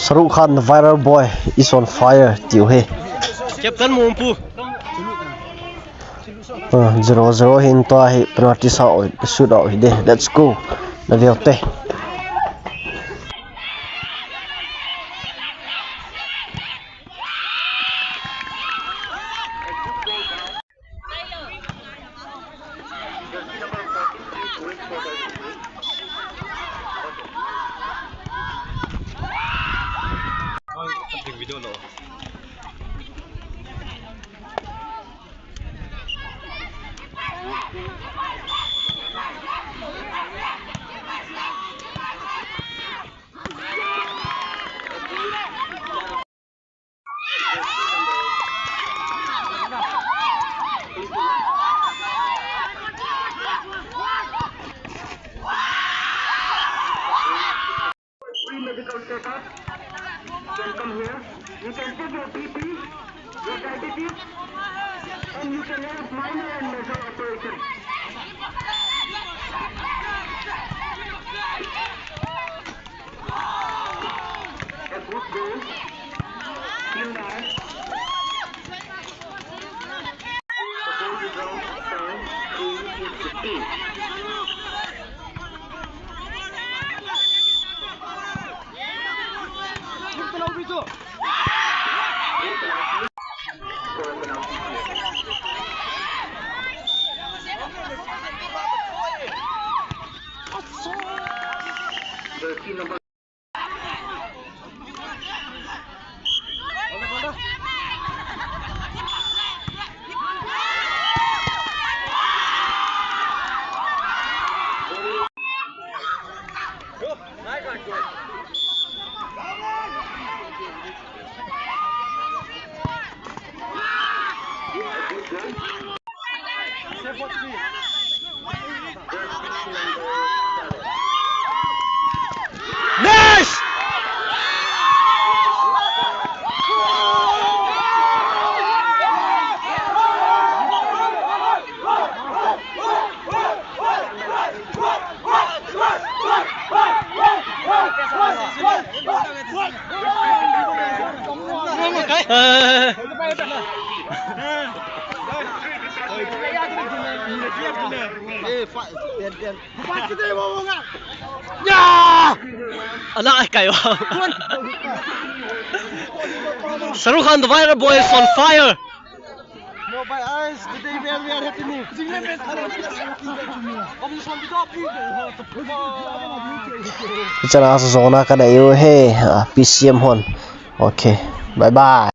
Shahrukh Khan, the viral boy, is on fire. Tiuhe. Captain Mumpu. 0-0 hin to hi penalty shoot out de. Let's go. Na velte. Video lo. Medical checkup. Can come here. You can take your BP, your diabetes, and you can have minor and major operation. A good dose. In that. Suppose you drop time 3 is 15. Jersey number. Nice! Anak kayo. Shahrukh Khan, the viral boy, is on fire. Mobile eyes, today we are happy move. Bicara zona kada yo he PCM hon. Okay. Bye bye.